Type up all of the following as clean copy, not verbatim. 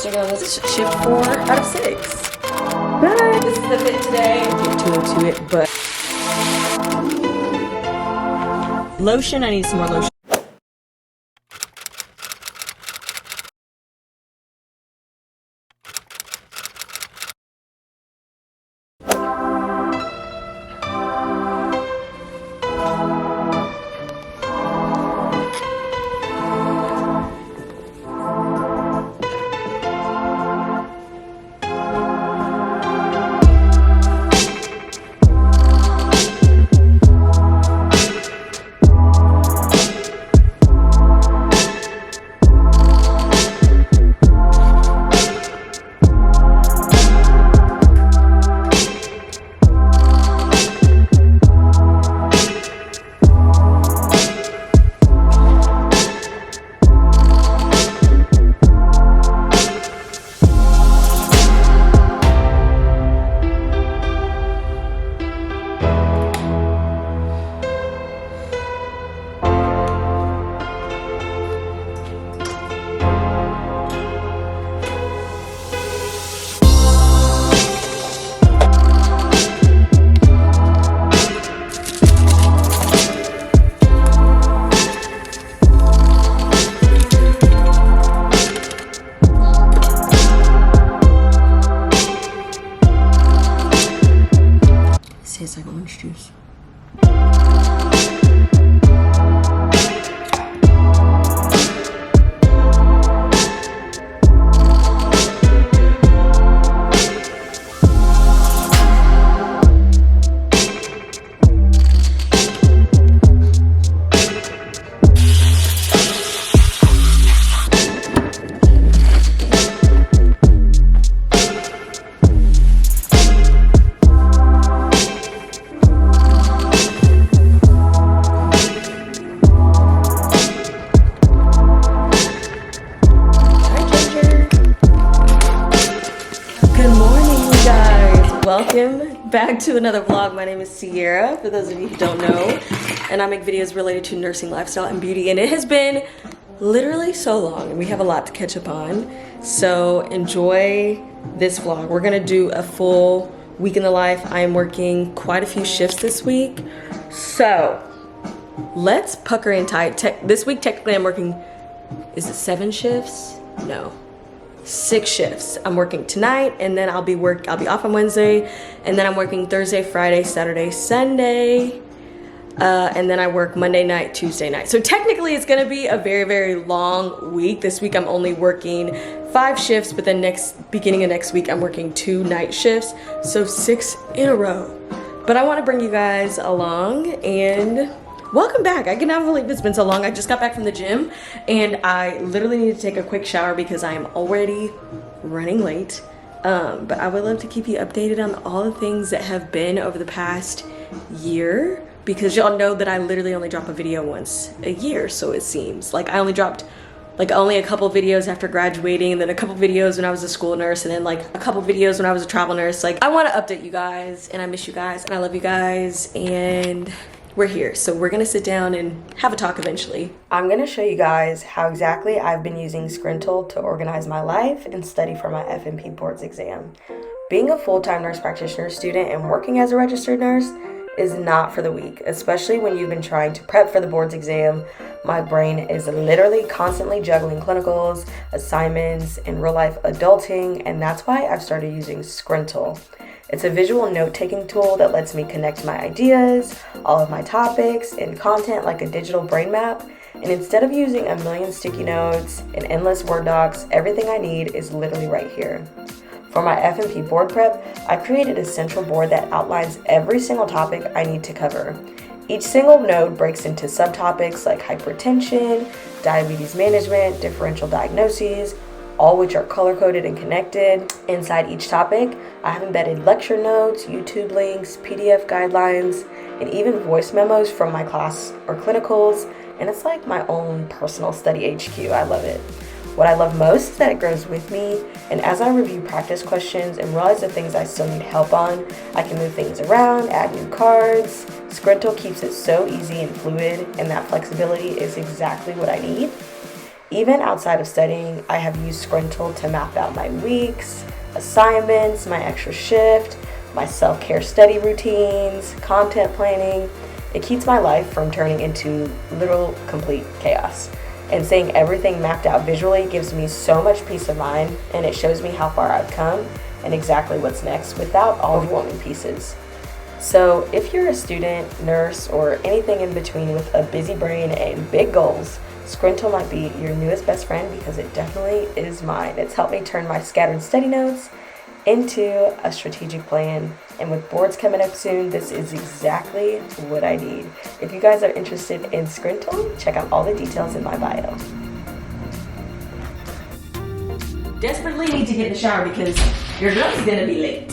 Starting on this shift 4 out of 6. But this is the fit today. I'll get too into it, but lotion, I need some more lotion. Tastes like orange juice. Welcome back to another vlog. My name is Sierra, for those of you who don't know, and I make videos related to nursing, lifestyle, and beauty, and it has been literally so long, and we have a lot to catch up on, so enjoy this vlog. We're gonna do a full week in the life. I am working quite a few shifts this week, so let's pucker in tight. This week, technically, I'm working, is it 7 shifts? No. 6 shifts. I'm working tonight, and then I'll be off on Wednesday, and then I'm working Thursday, Friday, Saturday, Sunday, and then I work Monday night, Tuesday night. So technically it's gonna be a very, very long week. This week I'm only working 5 shifts, but then beginning of next week I'm working 2 night shifts, so 6 in a row. But I want to bring you guys along and welcome back. I cannot believe it's been so long. I just got back from the gym and I literally need to take a quick shower because I am already running late. But I would love to keep you updated on all the things that have been over the past year, because y'all know that I literally only drop a video once a year, so it seems. Like I only dropped only a couple videos after graduating, and then a couple videos when I was a school nurse, and then like a couple videos when I was a travel nurse. Like I want to update you guys, and I miss you guys, and I love you guys, and we're here, so we're gonna sit down and have a talk eventually. I'm gonna show you guys how exactly I've been using Scrintal to organize my life and study for my FNP boards exam. Being a full-time nurse practitioner student and working as a registered nurse is not for the weak, especially when you've been trying to prep for the boards exam. My brain is literally constantly juggling clinicals, assignments, and real-life adulting, and that's why I've started using Scrintal. It's a visual note-taking tool that lets me connect my ideas, all of my topics, and content like a digital brain map. And instead of using a million sticky notes and endless Word docs, everything I need is literally right here. For my FNP board prep, I created a central board that outlines every single topic I need to cover. Each single node breaks into subtopics like hypertension, diabetes management, differential diagnoses, all which are color-coded and connected. Inside each topic, I have embedded lecture notes, YouTube links, PDF guidelines, and even voice memos from my class or clinicals, and it's like my own personal study HQ. I love it. What I love most is that it grows with me, and as I review practice questions and realize the things I still need help on, I can move things around, add new cards. Scrintal keeps it so easy and fluid, and that flexibility is exactly what I need. Even outside of studying, I have used Scrintal to map out my weeks, assignments, my extra shift, my self-care study routines, content planning. It keeps my life from turning into literal complete chaos. And seeing everything mapped out visually gives me so much peace of mind, and it shows me how far I've come and exactly what's next without all the overwhelming pieces. So if you're a student, nurse, or anything in between with a busy brain and big goals, Scrintal might be your newest best friend, because it definitely is mine. It's helped me turn my scattered study notes into a strategic plan, and with boards coming up soon, this is exactly what I need. If you guys are interested in Scrintal, check out all the details in my bio. Desperately need to get in the shower because your girl's gonna be late.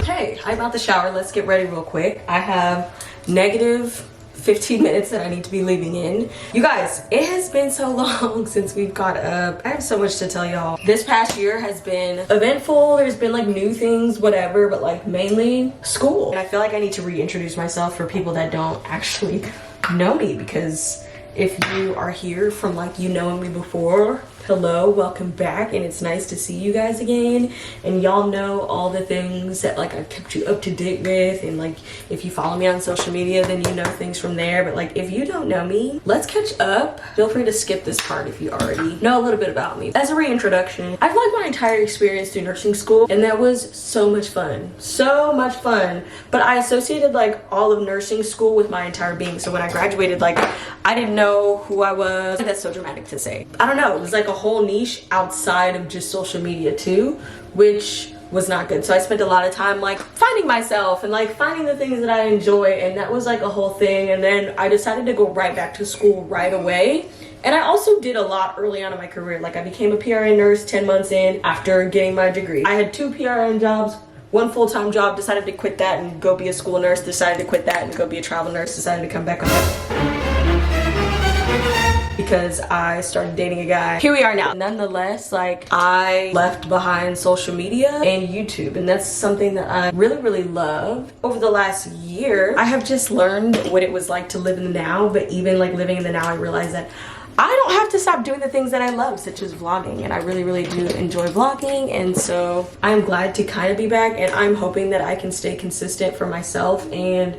Okay, I'm out the shower. Let's get ready real quick. I have negative 15 minutes that I need to be leaving in. You guys, it has been so long since we've got up. I have so much to tell y'all. This past year has been eventful. There's been like new things, whatever, but like mainly school. And I feel like I need to reintroduce myself for people that don't actually know me, because if you are here from like you knowing me before, hello, welcome back, and it's nice to see you guys again. And y'all know all the things that like I kept you up to date with, and like if you follow me on social media, then you know things from there. But like if you don't know me, let's catch up. Feel free to skip this part if you already know a little bit about me. As a reintroduction, I've liked my entire experience through nursing school, and that was so much fun. So much fun. But I associated like all of nursing school with my entire being. So when I graduated, like I didn't know who I was. That's so dramatic to say. I don't know, it was like a whole niche outside of just social media too, which was not good. So I spent a lot of time like finding myself and like finding the things that I enjoy, and that was like a whole thing. And then I decided to go right back to school right away. And I also did a lot early on in my career. Like I became a PRN nurse 10 months in after getting my degree. I had 2 PRN jobs, 1 full-time job, decided to quit that and go be a school nurse, decided to quit that and go be a travel nurse, decided to come back on because I started dating a guy. Here we are now. Nonetheless, like I left behind social media and YouTube, and that's something that I really love. Over the last year, I have just learned what it was like to live in the now, but even like living in the now, I realized that I don't have to stop doing the things that I love, such as vlogging, and I really do enjoy vlogging. And so I'm glad to kind of be back, and I'm hoping that I can stay consistent for myself and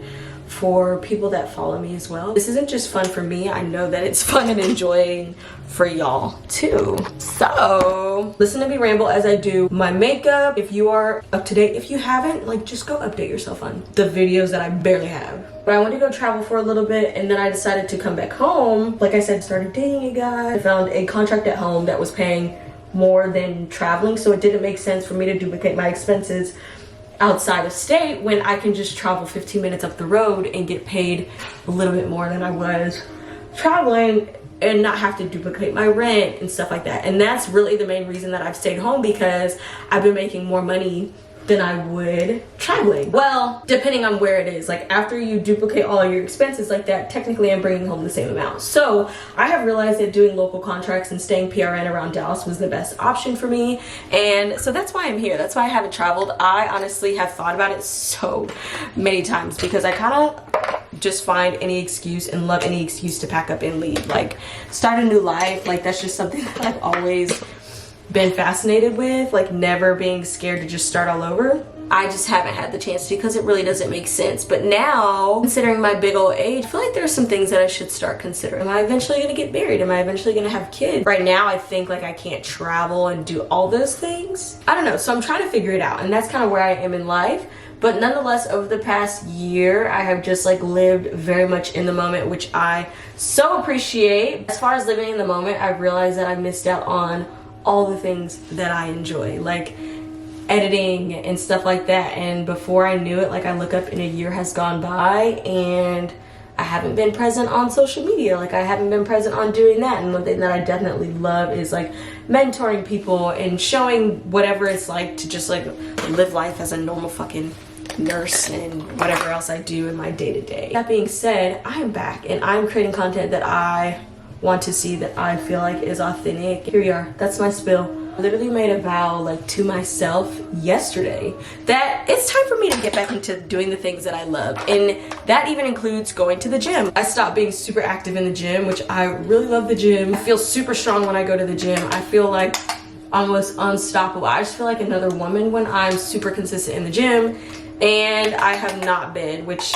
for people that follow me as well. This isn't just fun for me. I know that it's fun and enjoying for y'all too. So listen to me ramble as I do my makeup. If you are up to date, if you haven't, like just go update yourself on the videos that I barely have. But I went to go travel for a little bit, and then I decided to come back home. Like I said, started dating a guy. I found a contract at home that was paying more than traveling, so it didn't make sense for me to duplicate my expenses outside of state when I can just travel 15 minutes up the road and get paid a little bit more than I was traveling, and not have to duplicate my rent and stuff like that. And that's really the main reason that I've stayed home, because I've been making more money than I would traveling. Well, depending on where it is. Like after you duplicate all your expenses like that, technically I'm bringing home the same amount. So I have realized that doing local contracts and staying PRN around Dallas was the best option for me. And so that's why I'm here. That's why I haven't traveled. I honestly have thought about it so many times, because I kind of just find any excuse and love any excuse to pack up and leave. Like start a new life. Like that's just something that I've always been fascinated with, like never being scared to just start all over. I just haven't had the chance to, because it really doesn't make sense. But now, considering my big old age, I feel like there's some things that I should start considering. Am I eventually gonna get married? Am I eventually gonna have kids? Right now, I think like I can't travel and do all those things. I don't know, so I'm trying to figure it out, and that's kind of where I am in life. But nonetheless, over the past year, I have just like lived very much in the moment, which I so appreciate. As far as living in the moment, I've realized that I missed out on all the things that I enjoy, like editing and stuff like that. And before I knew it, like I look up and a year has gone by and I haven't been present on social media. Like I haven't been present on doing that. And one thing that I definitely love is like mentoring people and showing whatever it's like to just like live life as a normal fucking nurse and whatever else I do in my day-to-day. That being said, I am back and I'm creating content that I want to see, that I feel like is authentic. Here we are. That's my spill. I literally made a vow like to myself yesterday that it's time for me to get back into doing the things that I love, and that even includes going to the gym. I stopped being super active in the gym, which I really love the gym. I feel super strong when I go to the gym. I feel like almost unstoppable. I just feel like another woman when I'm super consistent in the gym, and I have not been, which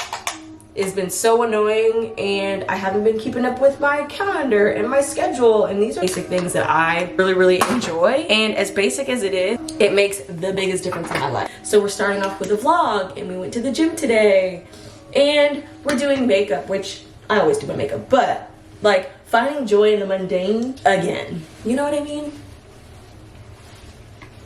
has been so annoying, and I haven't been keeping up with my calendar and my schedule, and these are basic things that I really enjoy, and as basic as it is, it makes the biggest difference in my life. So we're starting off with a vlog, and we went to the gym today, and we're doing makeup, which I always do my makeup, but like finding joy in the mundane again, you know what I mean?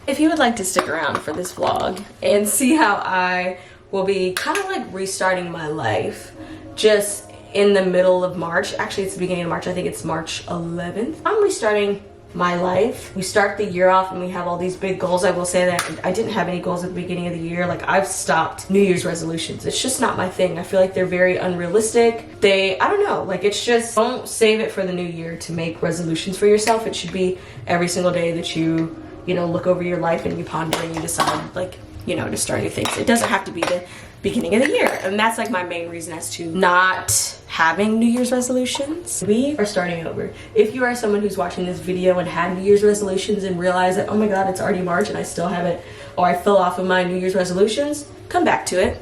If you would like to stick around for this vlog and see how I will be kind of like restarting my life just in the middle of March. Actually, it's the beginning of March. I think it's March 11th. I'm restarting my life. We start the year off and we have all these big goals. I will say that I didn't have any goals at the beginning of the year. Like, I've stopped New Year's resolutions. It's just not my thing. I feel like they're very unrealistic. I don't know, like, it's just, don't save it for the new year to make resolutions for yourself. It should be every single day that you know, look over your life and you ponder and you decide, like, you know, to start new things. It doesn't have to be the beginning of the year, and that's like my main reason as to not having New Year's resolutions. We are starting over. If you are someone who's watching this video and had New Year's resolutions and realize that, oh my god, it's already March and I still haven't, or I fell off of my New Year's resolutions, come back to it.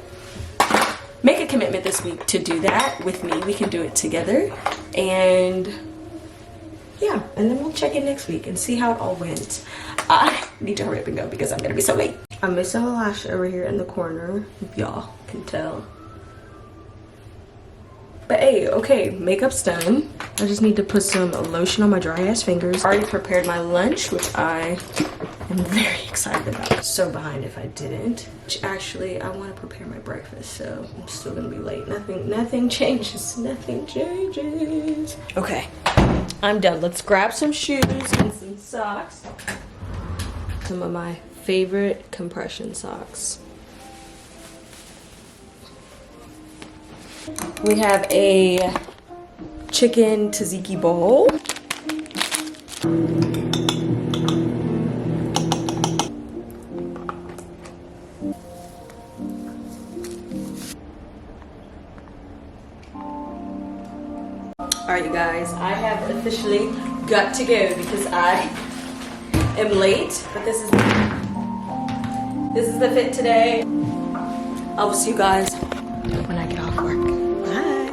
Make a commitment this week to do that with me. We can do it together, and yeah, and then we'll check in next week and see how it all went. I need to hurry up and go because I'm gonna be so late. I'm missing a lash over here in the corner, if y'all can tell. But hey, okay, makeup's done. I just need to put some lotion on my dry ass fingers. I already prepared my lunch, which I am very excited about. So behind if I didn't. Which actually, I want to prepare my breakfast, so I'm still gonna be late. Nothing changes, nothing changes. Okay, I'm done. Let's grab some shoes and some socks. Some of my favorite compression socks. We have a chicken tzatziki bowl. All right, you guys, I have officially got to go because I am late, but this is the fit today. I will see you guys when I get off work. Bye.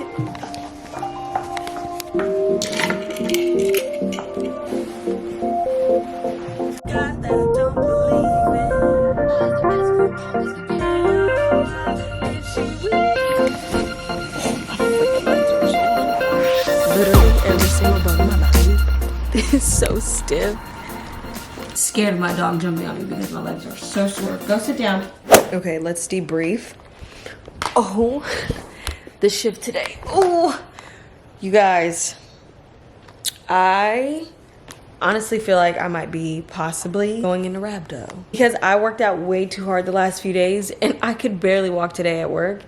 God, that I don't believe it. Literally every single bone in my body is so stiff. Scared of my dog jumping on me because my legs are so sore. Go sit down. Okay, let's debrief. Oh, the shift today. Oh, you guys, I honestly feel like I might be possibly going into rhabdo because I worked out way too hard the last few days and I could barely walk today at work.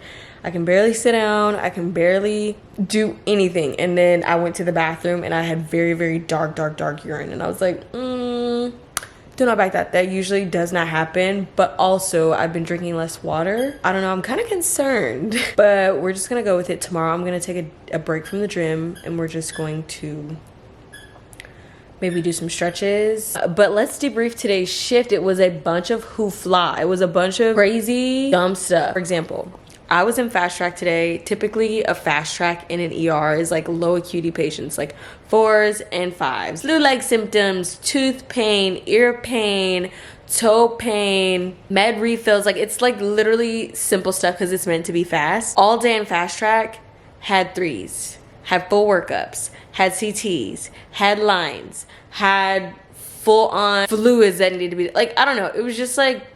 I can barely sit down. I can barely do anything. And then I went to the bathroom and I had very dark urine, and I was like, do not back that. That usually does not happen, but also I've been drinking less water. I don't know, I'm kind of concerned, but we're just gonna go with it. Tomorrow I'm gonna take a break from the gym and we're just going to maybe do some stretches. But let's debrief today's shift. It was a bunch of hoofla. It was a bunch of crazy dumb stuff. For example, I was in fast track today. Typically a fast track in an ER is like low acuity patients, like 4s and 5s. Flu-like symptoms, tooth pain, ear pain, toe pain, med refills. Like, it's like literally simple stuff because it's meant to be fast. All day in fast track, had 3s, had full workups, had CTs, had lines, had full on fluids that needed to be, like, I don't know. It was just like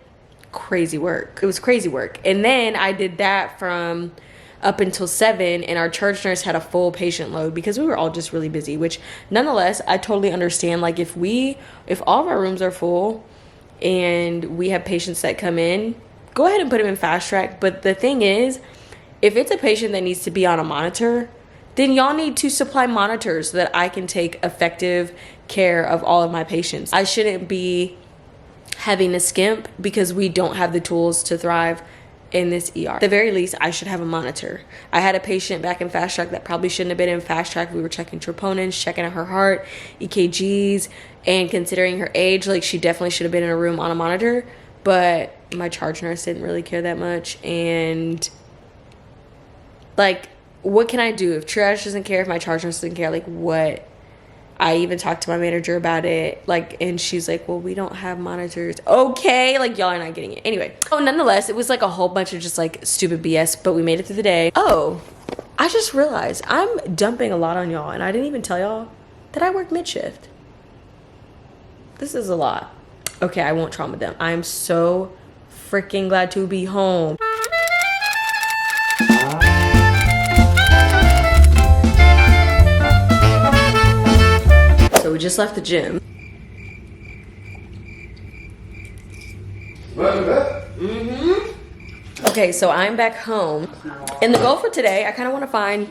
crazy work. It was crazy work. And then I did that from up until 7, and our charge nurse had a full patient load because we were all just really busy, which nonetheless, I totally understand. Like, if all of our rooms are full and we have patients that come in, go ahead and put them in fast track. But the thing is, if it's a patient that needs to be on a monitor, then y'all need to supply monitors so that I can take effective care of all of my patients. I shouldn't be having a skimp because we don't have the tools to thrive in this ER. At the very least, I should have a monitor. I had a patient back in fast track that probably shouldn't have been in fast track. We were checking troponins, checking out her heart, EKGs, and considering her age, like she definitely should have been in a room on a monitor, but my charge nurse didn't really care that much. And like, what can I do if triage doesn't care, if my charge nurse doesn't care? Like, what? I even talked to my manager about it, like, and she's like, well, we don't have monitors. Okay, like, y'all are not getting it. Anyway, so nonetheless, it was like a whole bunch of just like stupid BS, but we made it through the day. Oh, I just realized I'm dumping a lot on y'all, and I didn't even tell y'all that I work mid-shift. This is a lot. Okay, I won't trauma them. I'm so freaking glad to be home. So we just left the gym. Okay, so I'm back home. And the goal for today, I kind of want to find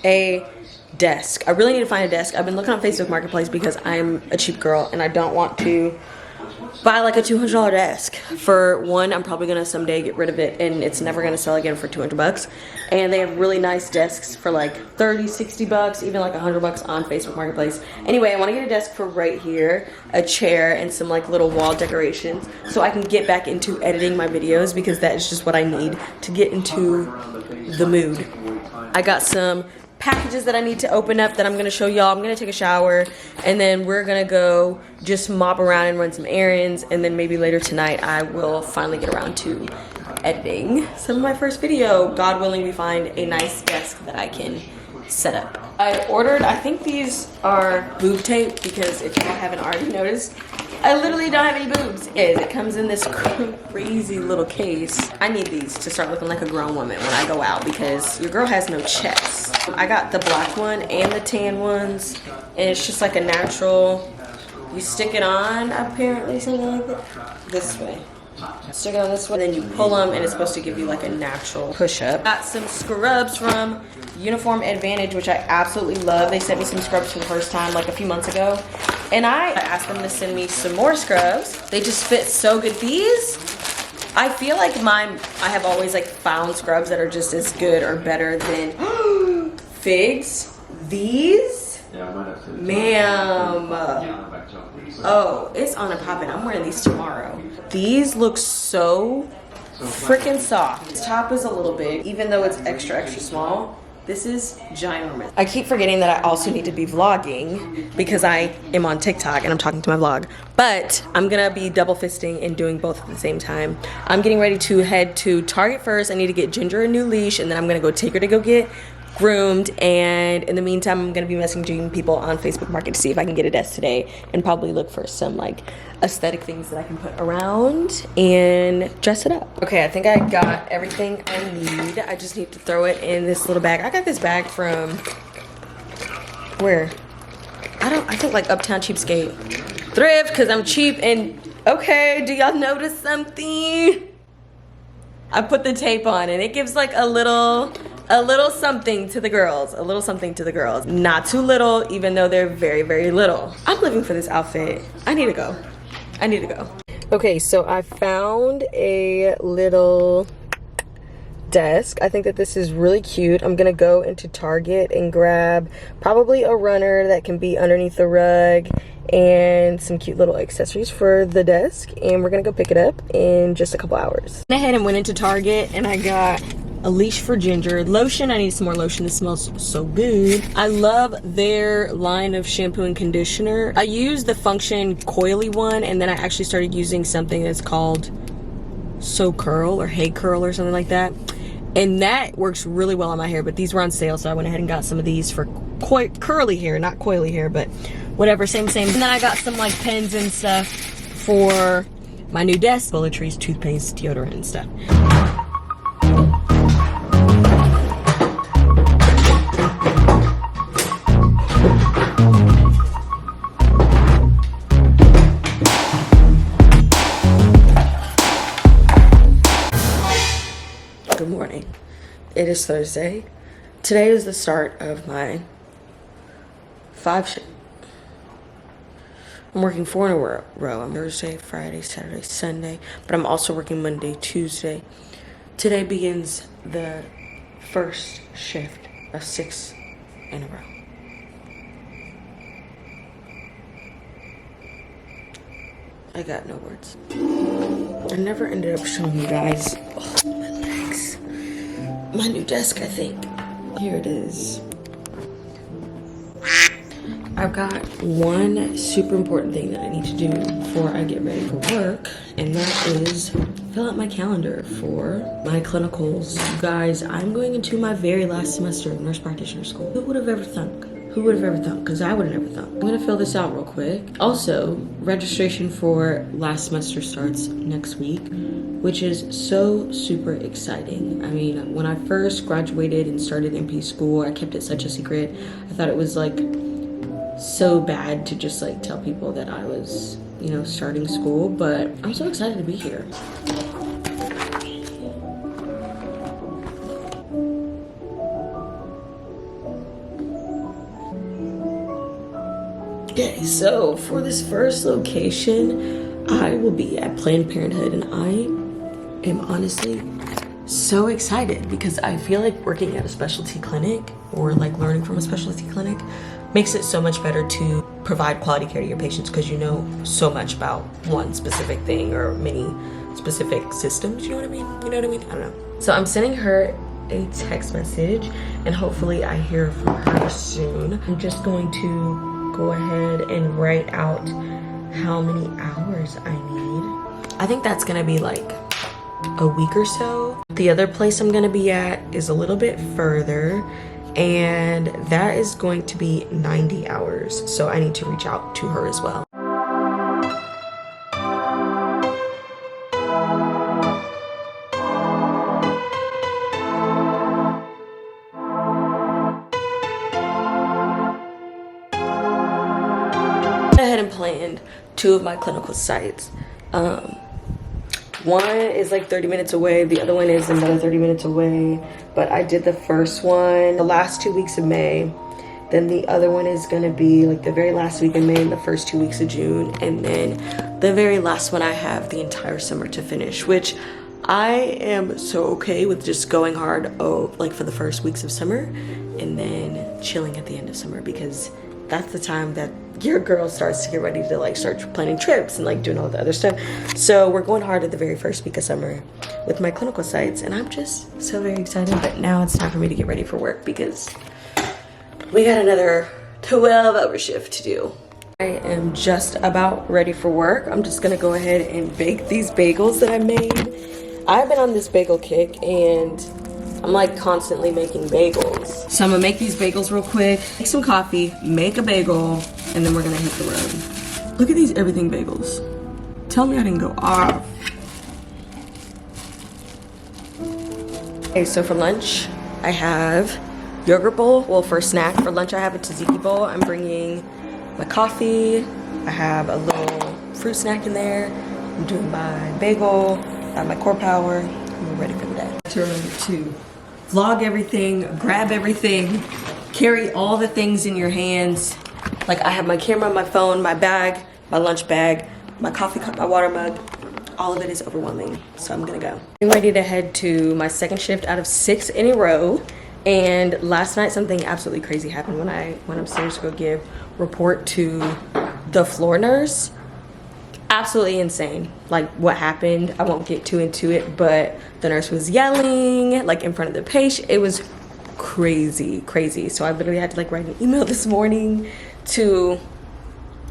a desk. I really need to find a desk. I've been looking on Facebook Marketplace because I'm a cheap girl and I don't want to buy like a $200 desk. For one, I'm probably gonna someday get rid of it and it's never gonna sell again for 200 bucks. And they have really nice desks for like 30, 60 bucks, even like 100 bucks on Facebook Marketplace. Anyway, I wanna get a desk for right here, a chair, and some like little wall decorations so I can get back into editing my videos because that is just what I need to get into the mood. I got some packages that I need to open up that I'm gonna show y'all. I'm gonna take a shower and then we're gonna go just mop around and run some errands, and then maybe later tonight I will finally get around to editing some of my first video. God willing, we find a nice desk that I can set up. I ordered, I think these are boob tape because if you haven't already noticed, I literally don't have any boobs. It comes in this crazy little case. I need these to start looking like a grown woman when I go out because your girl has no chest. I got the black one and the tan ones, and it's just like a natural, you stick it on apparently, something like that. This way. Stick it on this way, then you pull them and it's supposed to give you like a natural push-up. Got some scrubs from Uniform Advantage, which I absolutely love. They sent me some scrubs for the first time like a few months ago, and I asked them to send me some more scrubs. They just fit so good. These, I feel like I have always like found scrubs that are just as good or better than Figs. These, ma'am. Oh, it's on and popping. I'm wearing these tomorrow. These look so freaking soft. This top is a little big, even though it's extra small. This is ginormous. I keep forgetting that I also need to be vlogging because I am on TikTok and I'm talking to my vlog. But I'm gonna be double fisting and doing both at the same time. I'm getting ready to head to Target first. I need to get Ginger a new leash, and then I'm gonna go take her to go get groomed, and in the meantime I'm gonna be messaging people on Facebook Market to see if I can get a desk today and probably look for some like aesthetic things that I can put around and dress it up. Okay, I think I got everything I need. I just need to throw it in this little bag. I got this bag from where? I think like Uptown Cheapskate Thrift, because I'm cheap. And okay, do y'all notice something? I put the tape on and it gives like a little something to the girls. A little something to the girls. Not too little, even though they're very, very little. I'm living for this outfit. I need to go. I need to go. Okay, so I found a little desk. I think that this is really cute. I'm gonna go into Target and grab probably a runner that can be underneath the rug and some cute little accessories for the desk, and we're gonna go pick it up in just a couple hours. I went ahead and went into Target and I got a leash for Ginger, lotion. I need some more lotion. This smells so good. I love their line of shampoo and conditioner. I use the Function coily one, and then I actually started using something that's called So Curl or Hey Curl or something like that, and that works really well on my hair. But these were on sale, so I went ahead and got some of these for curly hair, not coily hair, but whatever, same. And then I got some like pens and stuff for my new desk, toiletries, toothpaste, deodorant, and stuff. Good morning. It is Thursday. Today is the start of my 5 shift. I'm working 4 in a row. I'm Thursday, Friday, Saturday, Sunday, but I'm also working Monday, Tuesday. Today begins the first shift of 6 in a row. I got no words. I never ended up showing you guys my legs. My new desk, I think. Here it is. I've got one super important thing that I need to do before I get ready for work, and that is fill out my calendar for my clinicals. You guys, I'm going into my very last semester of nurse practitioner school. Who would have ever thunk? Who would have ever thunk? Because I would have never thunk. I'm gonna fill this out real quick. Also, registration for last semester starts next week, which is so super exciting. I mean, when I first graduated and started MP school, I kept it such a secret. I thought it was like so bad to just like tell people that I was, you know, starting school, but I'm so excited to be here. Okay, so for this first location, I will be at Planned Parenthood, and I am honestly so excited because I feel like working at a specialty clinic or like learning from a specialty clinic makes it so much better to provide quality care to your patients because you know so much about one specific thing or many specific systems, you know what I mean? You know what I mean? I don't know. So I'm sending her a text message and hopefully I hear from her soon. I'm just going to go ahead and write out how many hours I need. I think that's gonna be like a week or so. The other place I'm gonna be at is a little bit further, and that is going to be 90 hours. So I need to reach out to her as well. I went ahead and planned 2 of my clinical sites. One is like 30 minutes away, the other one is another 30 minutes away, but I did the first one the last 2 weeks of May, then the other one is gonna be like the very last week of May and the first 2 weeks of June, and then the very last one I have the entire summer to finish, which I am so okay with just going hard like for the first weeks of summer and then chilling at the end of summer, because that's the time that your girl starts to get ready to like start planning trips and like doing all the other stuff. So we're going hard at the very first week of summer with my clinical sites, and I'm just so very excited. But now it's time for me to get ready for work because we got another 12-hour shift to do. I am just about ready for work. I'm just gonna go ahead and bake these bagels that I made. I've been on this bagel kick and I'm like constantly making bagels. So I'm gonna make these bagels real quick, make some coffee, make a bagel, and then we're gonna hit the road. Look at these everything bagels. Tell me I didn't go off. Okay, so for lunch, I have yogurt bowl. Well, for snack, for lunch I have a tzatziki bowl. I'm bringing my coffee. I have a little fruit snack in there. I'm doing my bagel, I have my core power, and we're ready for the day. Turn to vlog everything, grab everything, carry all the things in your hands. Like I have my camera, my phone, my bag, my lunch bag, my coffee cup, my water mug. All of it is overwhelming, so I'm gonna go. I'm ready to head to my second shift out of 6 in a row. And last night something absolutely crazy happened when I went upstairs to go give report to the floor nurse. Absolutely insane, like what happened. I won't get too into it, but the nurse was yelling like in front of the patient. It was crazy. So I literally had to like write an email this morning to,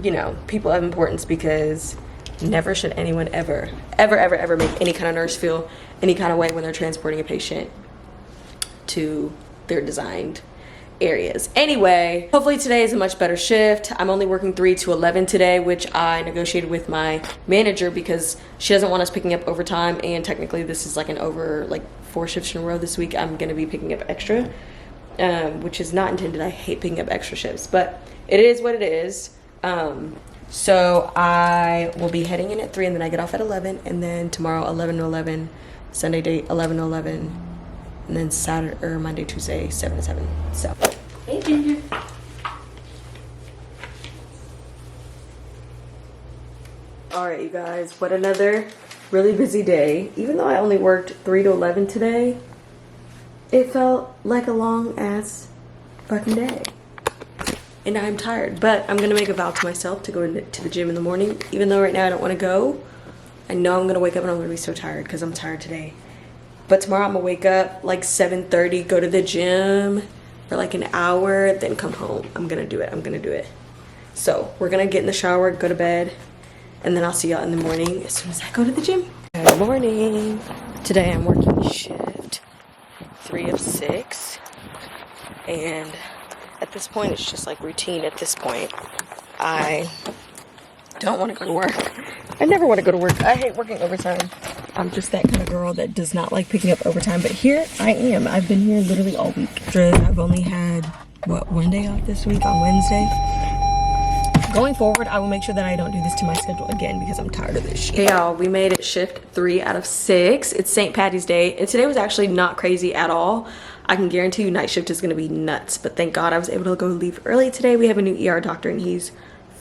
you know, people of importance, because never should anyone ever make any kind of nurse feel any kind of way when they're transporting a patient to their designed areas. Anyway, hopefully today is a much better shift. I'm only working 3 to 11 today, which I negotiated with my manager because she doesn't want us picking up overtime, and technically this is like an over like 4 shifts in a row this week. I'm gonna be picking up extra, which is not intended. I hate picking up extra shifts, but it is what it is. So I will be heading in at 3, and then I get off at 11, and then tomorrow 11 to 11, Sunday date 11 to 11, and then Saturday or Monday, Tuesday, 7 to 7. So, hey Ginger. All right, you guys, but another really busy day. Even though I only worked 3 to 11 today, it felt like a long ass fucking day. And I'm tired, but I'm gonna make a vow to myself to go to the gym in the morning. Even though right now I don't wanna go, I know I'm gonna wake up and I'm gonna be so tired because I'm tired today. But tomorrow I'm gonna wake up like 7:30, go to the gym for like an hour, then come home. I'm gonna do it. So we're gonna get in the shower, go to bed, and then I'll see y'all in the morning as soon as I go to the gym. Good morning. Today I'm working shift 3 of 6. And at this point, it's just like routine at this point. I don't want to go to work. I never want to go to work. I hate working overtime. I'm just that kind of girl that does not like picking up overtime. But here I am. I've been here literally all week. I've only had, one day off this week on Wednesday. Going forward, I will make sure that I don't do this to my schedule again because I'm tired of this shit. Hey y'all, we made it shift 3 out of 6. It's St. Patty's Day, and today was actually not crazy at all. I can guarantee you night shift is gonna be nuts, but thank God I was able to go leave early today. We have a new ER doctor and he's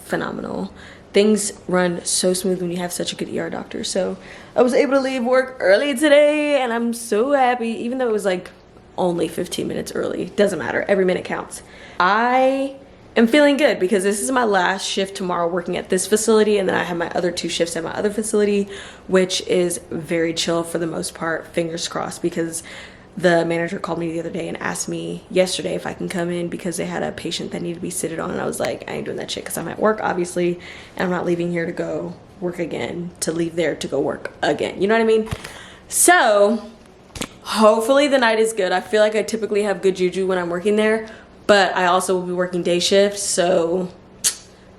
phenomenal. Things run so smooth when you have such a good ER doctor. So I was able to leave work early today and I'm so happy, even though it was like only 15 minutes early. Doesn't matter, every minute counts. I am feeling good because this is my last shift tomorrow working at this facility, and then I have my other 2 shifts at my other facility, which is very chill for the most part, fingers crossed, because the manager called me the other day and asked me yesterday if I can come in because they had a patient that needed to be seated on, and I was like, I ain't doing that shit because I'm at work obviously, and I'm not leaving here to go work again, to leave there to go work again, you know what I mean? So hopefully the night is good. I feel like I typically have good juju when I'm working there, but I also will be working day shift, so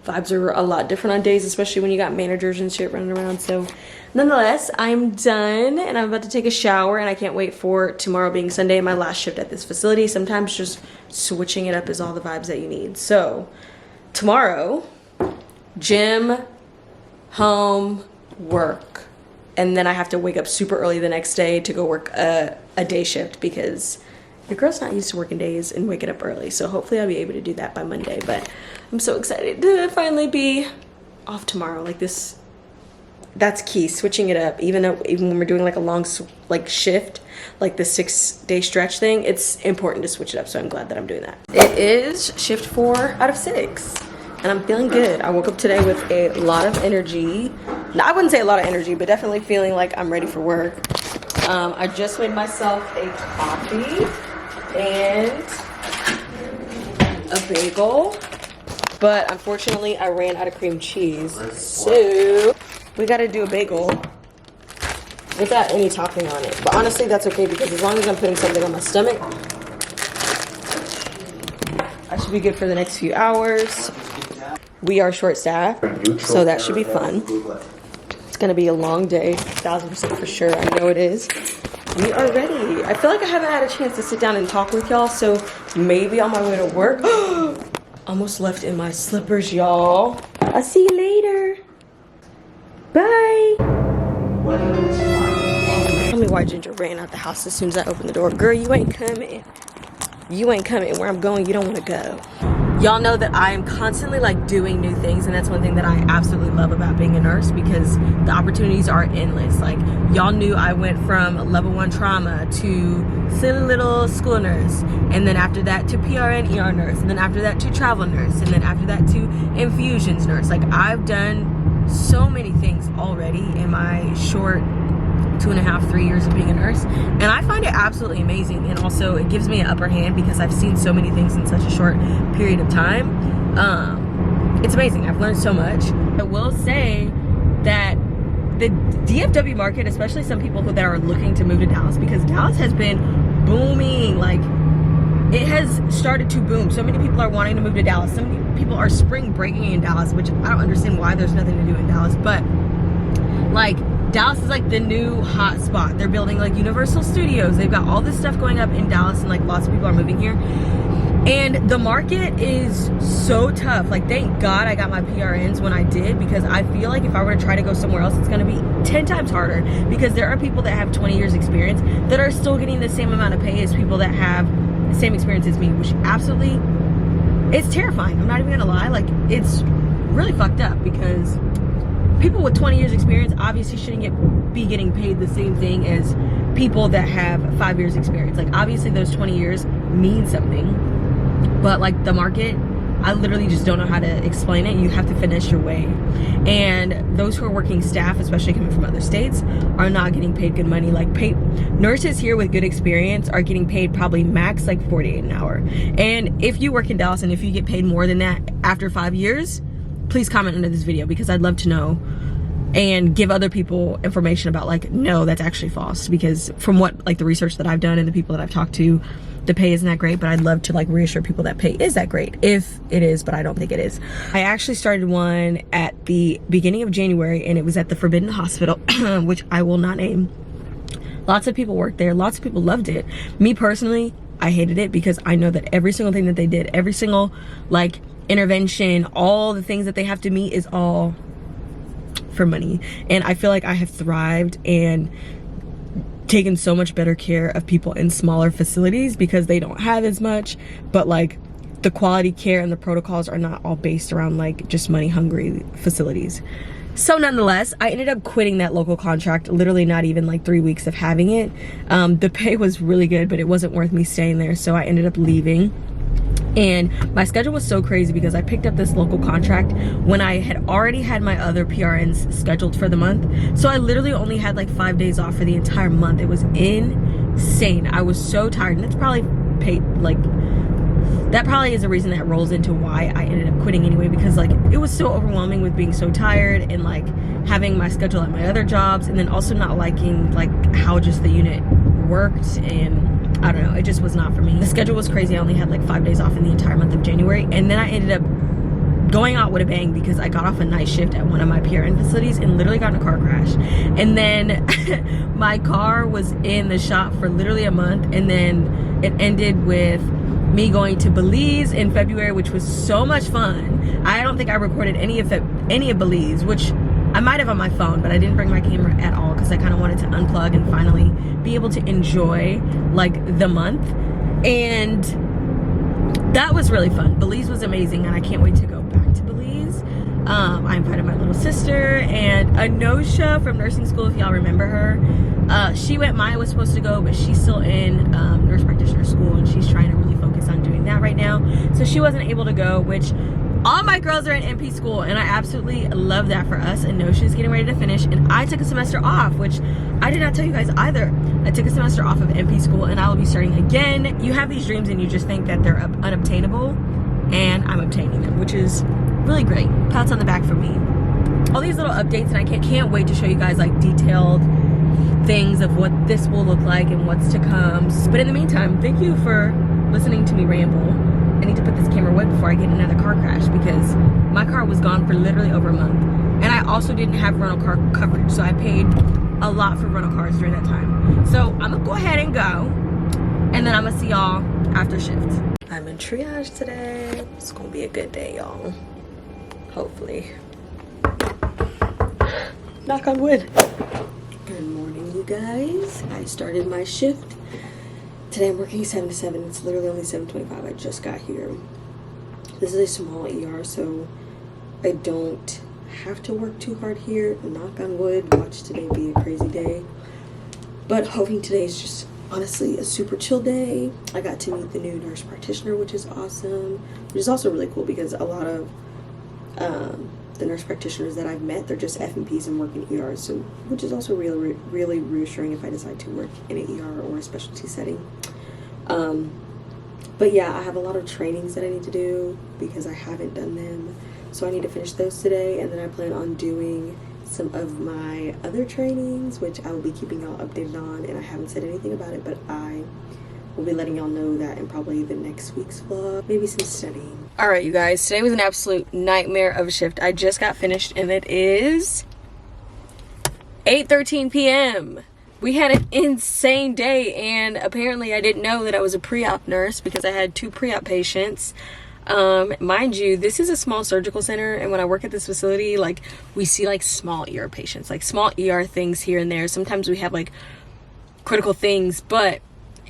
vibes are a lot different on days, especially when you got managers and shit running around. So nonetheless, I'm done and I'm about to take a shower, and I can't wait for tomorrow being Sunday, my last shift at this facility. Sometimes just switching it up is all the vibes that you need. So tomorrow, gym, home, work, and then I have to wake up super early the next day to go work a day shift because your girl's not used to working days and waking up early. So hopefully I'll be able to do that by Monday. But I'm so excited to finally be off tomorrow. Like this, that's key, switching it up. Even when we're doing like a long shift, like the 6-day stretch thing, it's important to switch it up. So I'm glad that I'm doing that. It is shift 4 out of 6. And I'm feeling good. I woke up today with a lot of energy. Now, I wouldn't say a lot of energy, but definitely feeling like I'm ready for work. I just made myself a coffee and a bagel, but unfortunately I ran out of cream cheese, so we gotta do a bagel without any topping on it. But honestly, that's okay because as long as I'm putting something on my stomach, I should be good for the next few hours. We are short-staffed, so that should be fun. It's gonna be a long day, 1000% for sure. I know it is. We are ready. I feel like I haven't had a chance to sit down and talk with y'all, so maybe on my way to work. Almost left in my slippers, y'all. I'll see you later. Bye. Tell me why Ginger ran out the house as soon as I opened the door. Girl, you ain't coming. You ain't coming. Where I'm going, you don't want to go. Y'all know that I am constantly like doing new things, and that's one thing that I absolutely love about being a nurse because the opportunities are endless. Like y'all knew I went from level 1 trauma to silly little school nurse, and then after that to PRN ER nurse, and then after that to travel nurse, and then after that to infusions nurse. Like I've done so many things already in my short 2.5, 3 years of being a nurse, and I find it absolutely amazing. And also it gives me an upper hand because I've seen so many things in such a short period of time. It's amazing. I've learned so much. I will say that the DFW market, especially some people that are looking to move to Dallas, because Dallas has been booming. Like it has started to boom. So many people are wanting to move to Dallas. So many people are spring breaking in Dallas, which I don't understand why there's nothing to do in Dallas, but like Dallas is like the new hot spot. They're building like Universal Studios. They've got all this stuff going up in Dallas, and like lots of people are moving here. And the market is so tough. Like, thank God I got my PRNs when I did, because I feel like if I were to try to go somewhere else, it's gonna be 10 times harder, because there are people that have 20 years experience that are still getting the same amount of pay as people that have the same experience as me, which absolutely, it's terrifying. I'm not even gonna lie. Like, it's really fucked up, because people with 20 years experience obviously shouldn't be getting paid the same thing as people that have 5 years experience. Like, obviously those 20 years mean something, but like the market, I literally just don't know how to explain it. You have to finish your way. And those who are working staff, especially coming from other states, are not getting paid good money. Like, nurses here with good experience are getting paid probably max like $48 an hour. And if you work in Dallas and if you get paid more than that after 5 years, please comment under this video, because I'd love to know and give other people information about, like, no, that's actually false. Because from what, like, the research that I've done and the people that I've talked to, the pay isn't that great. But I'd love to, like, reassure people that pay is that great, if it is, but I don't think it is. I actually started one at the beginning of January, and it was at the Forbidden Hospital, which I will not name. Lots of people worked there. Lots of people loved it. Me personally, I hated it, because I know that every single thing that they did, every single, like, intervention, all the things that they have to meet is all for money. And I feel like I have thrived and taken so much better care of people in smaller facilities, because they don't have as much, but like the quality care and the protocols are not all based around like just money hungry facilities. So nonetheless, I ended up quitting that local contract literally not even like 3 weeks of having it. The pay was really good, but it wasn't worth me staying there, so I ended up leaving. And my schedule was so crazy, because I picked up this local contract when I had already had my other PRNs scheduled for the month. So I literally only had like 5 days off for the entire month. It was insane. I was so tired, and that's probably that probably is a reason that rolls into why I ended up quitting anyway, because like it was so overwhelming with being so tired and like having my schedule at my other jobs, and then also not liking like how just the unit worked, and I don't know, it just was not for me. The schedule was crazy. I only had like 5 days off in the entire month of January, and then I ended up going out with a bang, because I got off a night shift at one of my PRN facilities and literally got in a car crash. And then my car was in the shop for literally a month, and then it ended with me going to Belize in February, which was so much fun. I don't think I recorded any of Belize, which I might have on my phone, but I didn't bring my camera at all, because I kind of wanted to unplug and finally be able to enjoy like the month. And that was really fun. Belize was amazing, and I can't wait to go back to Belize. I invited my little sister and Anosha from nursing school, if y'all remember her. She went, Maya was supposed to go, but she's still in nurse practitioner school, and she's trying to really focus on doing that right now. So she wasn't able to go, which all my girls are in NP school, and I absolutely love that for us. And Nosha's getting ready to finish, and I took a semester off, which I did not tell you guys either. I took a semester off of NP school, and I will be starting again. You have these dreams and you just think that they're unobtainable, and I'm obtaining them, which is really great. Pats on the back for me. All these little updates, and I can't wait to show you guys like detailed things of what this will look like and what's to come. But in the meantime, thank you for listening to me ramble. I need to put this camera away before I get in another car crash, because my car was gone for literally over a month, and I also didn't have rental car coverage, so I paid a lot for rental cars during that time. So I'm gonna go ahead and go, and then I'm gonna see y'all after shift. I'm in triage today. It's gonna be a good day, y'all. Hopefully. Knock on wood. Good morning, you guys. I started my shift. Today I'm working 7 to 7. It's literally only 7:25. I just got here. This is a small ER, so I don't have to work too hard here. Knock on wood. Watch today be a crazy day. But hoping today is just honestly a super chill day. I got to meet the new nurse practitioner, which is awesome. Which is also really cool, because a lot of the nurse practitioners that I've met, they're just FNPs and work in ERs, so which is also really reassuring if I decide to work in an ER or a specialty setting. But yeah, I have a lot of trainings that I need to do because I haven't done them, so I need to finish those today, and then I plan on doing some of my other trainings, which I will be keeping y'all updated on, and I haven't said anything about it, but I will be letting y'all know that in probably the next week's vlog. Maybe some studying. All right, you guys, today was an absolute nightmare of a shift. I just got finished, and it is 8:13 p.m. We had an insane day, and apparently I didn't know that I was a pre-op nurse because I had 2 pre-op patients. Mind you, this is a small surgical center, and when I work at this facility, like, we see like small ER patients, like small ER things here and there. Sometimes we have like critical things, but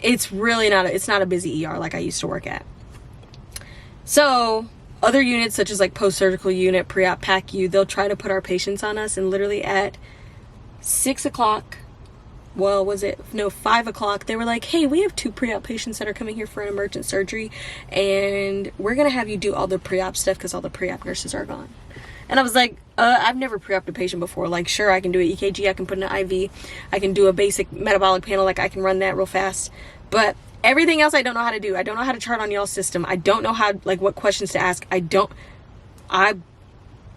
it's really not it's not a busy ER like I used to work at. So other units such as like post-surgical unit, pre-op PACU, they'll try to put our patients on us, and literally at 6 o'clock, well, was it, no, 5 o'clock, they were like, hey, we have 2 pre-op patients that are coming here for an emergent surgery, and we're gonna have you do all the pre-op stuff because all the pre-op nurses are gone. And I was like, I've never pre-oped a patient before. Like, sure, I can do an EKG, I can put in an IV, I can do a basic metabolic panel, like I can run that real fast, but everything else I don't know how to do. I don't know how to chart on y'all's system. I don't know how, like, what questions to ask. I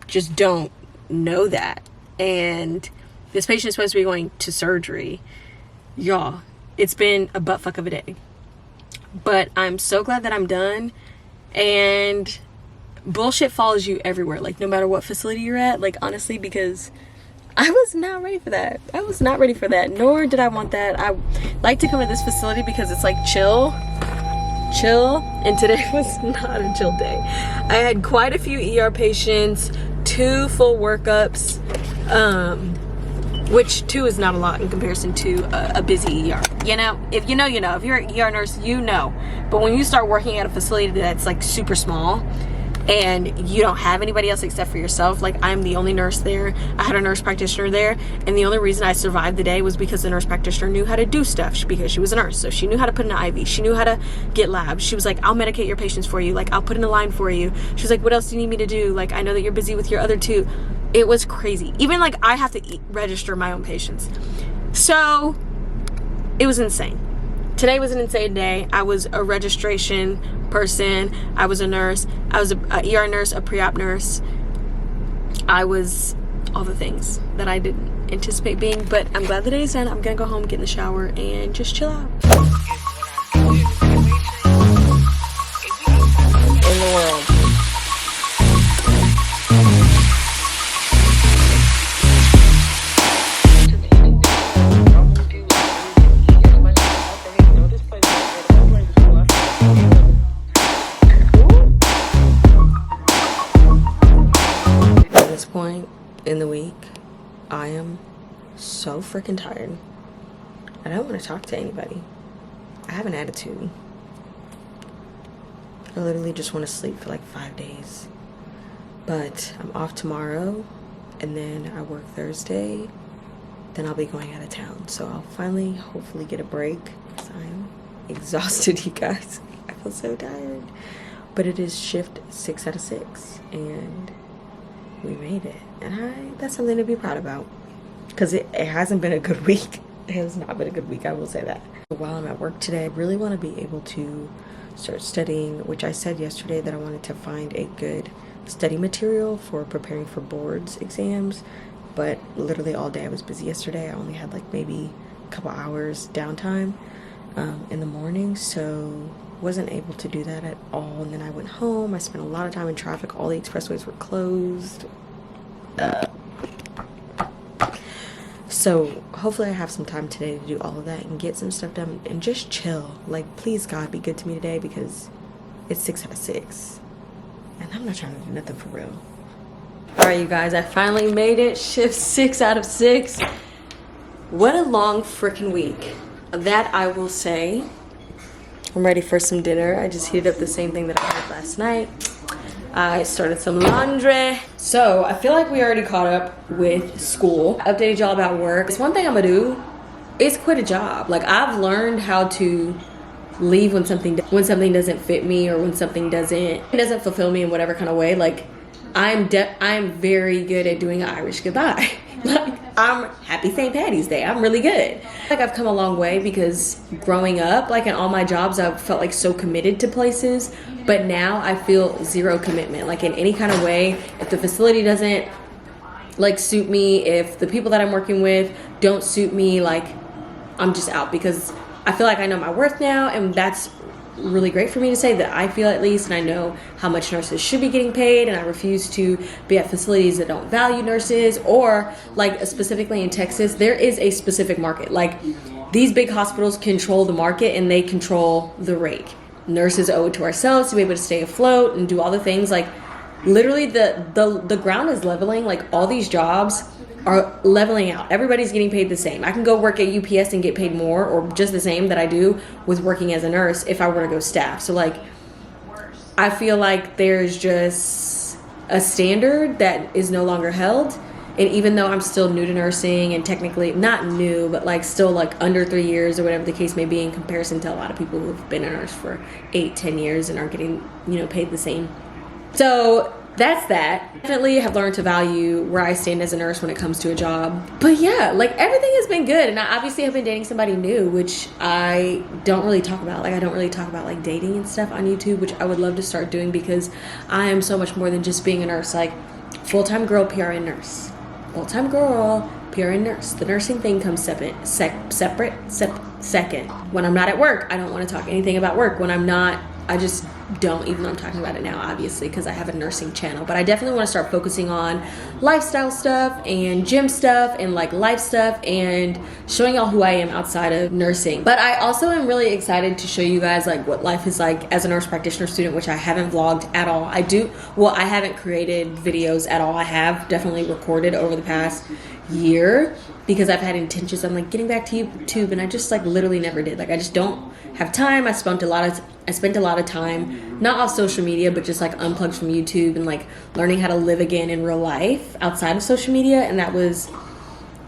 just don't know that. And this patient is supposed to be going to surgery. Y'all, it's been a butt fuck of a day. But I'm so glad that I'm done. And bullshit follows you everywhere. Like, no matter what facility you're at. Like, honestly, because I was not ready for that. I was not ready for that. Nor did I want that. I like to come to this facility because it's like chill. And today was not a chill day. I had quite a few ER patients, 2 full workups. Which 2 is not a lot in comparison to a busy ER. You know, if you know, you know. If you're an ER nurse, you know. But when you start working at a facility that's like super small and you don't have anybody else except for yourself, like I'm the only nurse there. I had a nurse practitioner there, and the only reason I survived the day was because the nurse practitioner knew how to do stuff because she was a nurse. So she knew how to put in an IV. She knew how to get labs. She was like, I'll medicate your patients for you. Like, I'll put in a line for you. She was like, what else do you need me to do? Like, I know that you're busy with your other 2. It was crazy. Even like I have to register my own patients. So it was insane. Today was an insane day. I was a registration person. I was a nurse. I was a ER nurse, a pre-op nurse. I was all the things that I didn't anticipate being, but I'm glad the day is done. I'm gonna go home, get in the shower, and just chill out. In the world. Point in the week, I am so freaking tired. I don't want to talk to anybody. I have an attitude. I literally just want to sleep for like 5 days. But I'm off tomorrow, and then I work Thursday. Then I'll be going out of town. So I'll finally, hopefully, get a break. Because I'm exhausted, you guys. I feel so tired. But it is shift 6 out of 6. And we made it, and that's something to be proud about, because it hasn't been a good week. It has not been a good week, I will say that. While I'm at work today, I really want to be able to start studying, which I said yesterday that I wanted to find a good study material for preparing for boards exams, but literally all day I was busy yesterday. I only had like maybe a couple hours downtime in the morning, so wasn't able to do that at all. And then I went home. I spent a lot of time in traffic. All the expressways were closed. So hopefully I have some time today to do all of that and get some stuff done and just chill. Like, please God, be good to me today, because it's 6 out of 6 and I'm not trying to do nothing for real. All right, you guys, I finally made it. Shift 6 out of 6. What a long freaking week. That I will say. I'm ready for some dinner. I just heated up the same thing that I had last night. I started some laundry. So I feel like we already caught up with school. I updated y'all about work. It's one thing I'm gonna do is quit a job. Like, I've learned how to leave when something doesn't fit me, or when something doesn't fulfill me in whatever kind of way. Like, I'm very good at doing an Irish goodbye. Like, I'm happy St. Patty's Day. I'm really good. Like, I've come a long way, because growing up, like in all my jobs, I felt like so committed to places, but now I feel zero commitment. Like, in any kind of way, if the facility doesn't like suit me, if the people that I'm working with don't suit me, like, I'm just out, because I feel like I know my worth now, and that's really great for me to say that I feel, at least, and I know how much nurses should be getting paid, and I refuse to be at facilities that don't value nurses, or like specifically in Texas, there is a specific market. Like, these big hospitals control the market, and they control the rate. nurses owe it to ourselves to be able to stay afloat and do all the things. Like literally the ground is leveling. Like all these jobs are leveling out. Everybody's getting paid the same. I can go work at UPS and get paid more or just the same that I do with working as a nurse if I were to go staff. So like I feel like there's just a standard that is no longer held. And even though I'm still new to nursing and technically not new, but like still like under 3 years or whatever the case may be in comparison to a lot of people who've been a nurse for 8-10 years and are getting, you know, paid the same. So that's that. Definitely have learned to value where I stand as a nurse when it comes to a job. But yeah, like everything has been good. And I obviously have been dating somebody new, which I don't really talk about. Like I don't really talk about like dating and stuff on YouTube, which I would love to start doing because I am so much more than just being a nurse. Like full-time girl, PRN nurse. Full-time girl, PRN nurse. The nursing thing comes second. When I'm not at work, I don't want to talk anything about work. When I'm not, I just don't, even though I'm talking about it now, obviously, because I have a nursing channel. But I definitely want to start focusing on lifestyle stuff and gym stuff and like life stuff and showing y'all who I am outside of nursing. But I also am really excited to show you guys like what life is like as a nurse practitioner student, which I haven't vlogged at all. I haven't created videos at all. I have definitely recorded over the past year because I've had intentions on like getting back to YouTube, and I just like literally never did. Like I just don't have time. I spent a lot of time not off social media, but just like unplugged from YouTube and like learning how to live again in real life outside of social media, and that was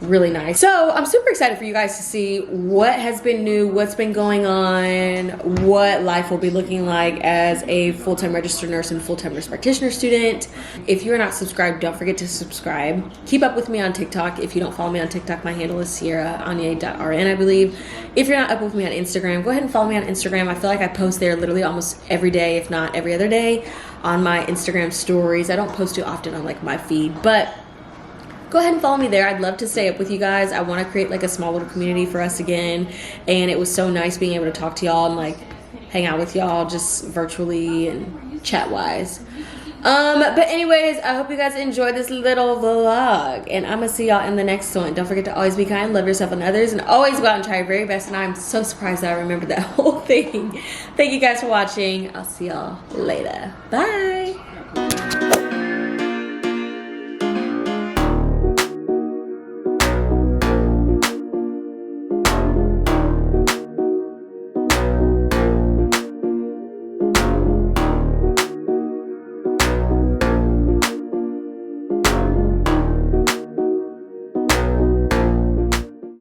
really nice. So I'm super excited for you guys to see what has been new, what's been going on, what life will be looking like as a full-time registered nurse and full-time nurse practitioner student. If you're not subscribed, don't forget to subscribe. Keep up with me on TikTok. If you don't follow me on TikTok, my handle is SierraAnya.rn, I believe. If you're not up with me on Instagram, go ahead and follow me on Instagram. I feel like I post there literally almost every day, if not every other day, on my Instagram stories. I don't post too often on like my feed, but go ahead and follow me there. I'd love to stay up with you guys. I want to create like a small little community for us again. And it was so nice being able to talk to y'all and like hang out with y'all just virtually and chat wise. But anyways, I hope you guys enjoyed this little vlog, and I'm gonna see y'all in the next one. Don't forget to always be kind, love yourself and others, and always go out and try your very best. And I'm so surprised that I remembered that whole thing. Thank you guys for watching. I'll see y'all later. Bye.